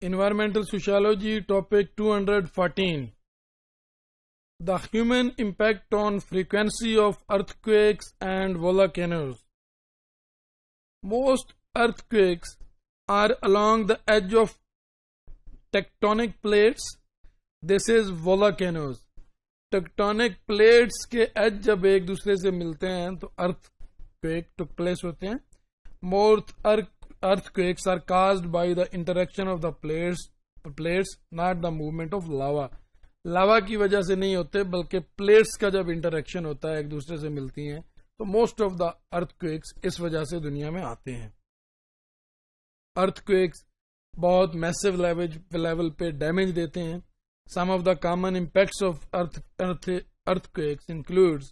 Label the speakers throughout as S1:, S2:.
S1: Environmental Sociology, topic 214. The human impact on frequency of earthquakes and volcanoes. Most earthquakes are along the edge of tectonic plates. This is volcanoes. Tectonic plates کے age جب ایک دوسرے سے ملتے ہیں تو ارتھ quick ٹک place ہوتے ہیں. Most earthquakes are caused by the interaction of the plates not the movement of lava. Lava کی وجہ سے نہیں ہوتے بلکہ پلیٹس کا جب انٹریکشن ہوتا ہے ایک دوسرے سے ملتی ہیں تو موسٹ آف دا ارتھ کویکس اس وجہ سے دنیا میں آتے ہیں. ارتھ کویکس بہت میسو لیول پہ ڈیمیج دیتے ہیں. Some of the common impacts of earthquakes includes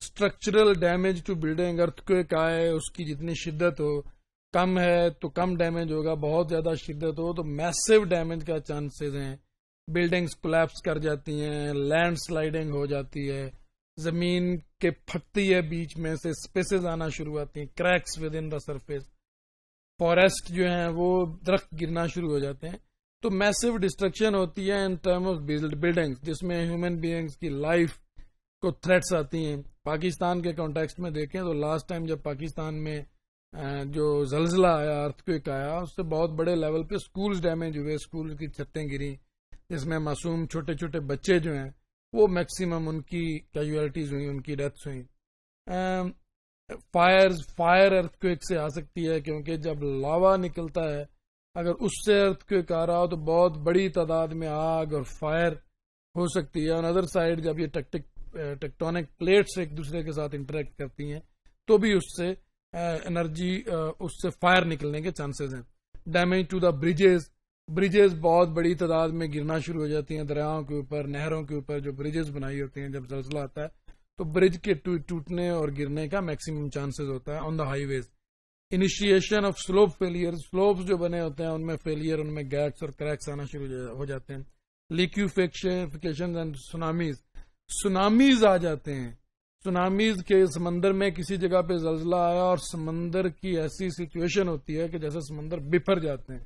S1: structural damage to building. earthquake آئے اس کی جتنی شدت ہو کم ہے تو کم ڈیمیج ہوگا, بہت زیادہ شدت ہو تو میسو ڈیمیج کا چانسز ہیں. بلڈنگز کولیپس کر جاتی ہیں, لینڈ سلائڈنگ ہو جاتی ہے, زمین کے پھٹتی ہے, بیچ میں سے اسپیسز آنا شروع ہوتی ہیں, cracks with in the surface. Forest جو ہیں وہ درخت گرنا شروع ہو جاتے ہیں. تو میسو ڈسٹرکشن ہوتی ہے ان ٹرم آف بلڈنگ جس میں ہیومن بینگز کی لائف کو تھریٹس آتی ہیں. پاکستان کے کانٹیکسٹ میں دیکھیں تو لاسٹ ٹائم جب پاکستان میں جو زلزلہ آیا, ارتھکویک آیا, اس سے بہت بڑے لیول پہ سکولز ڈیمیج ہوئے, اسکول کی چھتیں گری جس میں معصوم چھوٹے چھوٹے بچے جو ہیں وہ میکسیمم ان کی کیجویلٹیز ہوئی, ان کی ڈیتھس ہوئیں. فائر ارتھکویک سے آ سکتی ہے کیونکہ جب لاوا نکلتا ہے اگر اس سے ارتھکویک آ رہا ہو تو بہت بڑی تعداد میں آگ اور فائر ہو سکتی ہے. اور ادر سائڈ جب یہ ٹیکٹونک پلیٹس ایک دوسرے کے ساتھ انٹریکٹ کرتی ہیں تو بھی اس سے انرجی, اس سے فائر نکلنے کے چانسز ہیں. ڈیمیج ٹو دا بریجز بہت بڑی تعداد میں گرنا شروع ہو جاتی ہیں دریاؤں کے اوپر, نہروں کے اوپر. جو بریجز بنائی ہوتی ہیں جب زلزلہ آتا ہے تو برج کے ٹوٹنے اور گرنے کا میکسیمم چانسز ہوتا ہے. On the highways initiation of slope failure, slopes جو بنے ہوتے ہیں ان میں فیلئر, ان میں گیٹس اور کریکس آنا شروع ہو جاتے ہیں. لیکوفیکشن اینڈ سونامیز آ جاتے ہیں. سونامیز کے سمندر میں کسی جگہ پہ زلزلہ آیا اور سمندر کی ایسی سچویشن ہوتی ہے کہ جیسے سمندر بفر جاتے ہیں,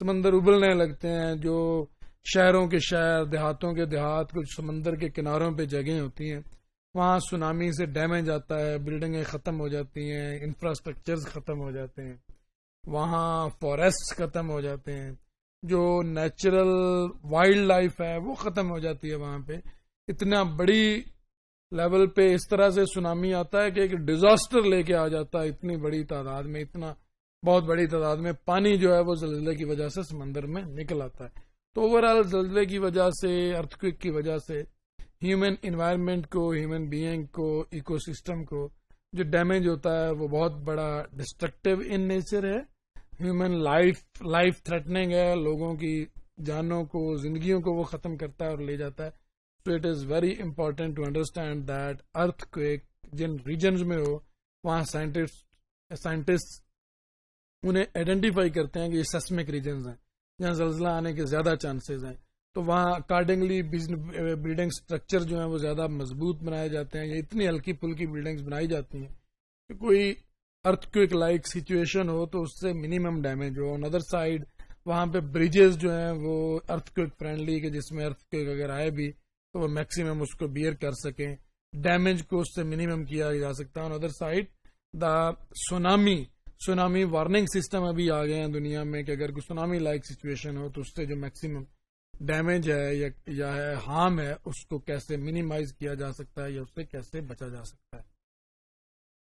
S1: سمندر ابلنے لگتے ہیں. جو شہروں کے شہر, دیہاتوں کے دیہات, کچھ سمندر کے کناروں پہ جگہیں ہوتی ہیں وہاں سونامی سے ڈیمیج آتا ہے, بلڈنگیں ختم ہو جاتی ہیں, انفراسٹرکچرز ختم ہو جاتے ہیں, وہاں فارسٹ ختم ہو جاتے ہیں, جو نیچرل وائلڈ لائف ہے وہ ختم ہو جاتی ہے وہاں پہ. اتنا بڑی لیول پہ اس طرح سے سونامی آتا ہے کہ ایک ڈیزاسٹر لے کے آ جاتا ہے اتنی بڑی تعداد میں, اتنا بہت بڑی تعداد میں پانی جو ہے وہ زلزلے کی وجہ سے سمندر میں نکل آتا ہے. تو اوور آل زلزلے کی وجہ سے, ارتھکویک کی وجہ سے ہیومن انوائرمنٹ کو, ہیومن بینگ کو, ایکو سسٹم کو جو ڈیمیج ہوتا ہے وہ بہت بڑا ڈسٹرکٹیو ان نیچر ہے. ہیومن لائف تھریٹننگ ہے, لوگوں کی جانوں کو, زندگیوں کو وہ ختم کرتا ہے اور لے جاتا ہے. So it is very important to understand that earthquake جن ریجنز میں ہو وہاں سائنٹسٹ انہیں آئیڈینٹیفائی کرتے ہیں کہ یہ سیسمک ریجنز ہیں جہاں زلزلہ آنے کے زیادہ چانسز ہیں. تو وہاں اکارڈنگلی بلڈنگ سٹرکچر جو ہیں وہ زیادہ مضبوط بنائے جاتے ہیں. یہ اتنی ہلکی پھلکی بلڈنگز بنائی جاتی ہیں کہ کوئی ارتھکویک لائک سچویشن ہو تو اس سے minimum damage who. On other side وہاں پہ بریجز جو ہیں وہ ارتھکویک فرینڈلی کہ جس میں ارتھکویک اگر آئے بھی تو وہ میکسیمم اس کو بیئر کر سکیں, ڈیمیج کو اس سے منیمم کیا جا سکتا ہے. On other side the tsunami warning system ابھی آ گئے ہیں دنیا میں کہ اگر کوئی سونامی لائک سچویشن ہو تو اس سے جو میکسیمم ڈیمیج ہے یا ہارم ہے اس کو کیسے منیمائز کیا جا سکتا ہے یا اس سے کیسے بچا جا سکتا ہے.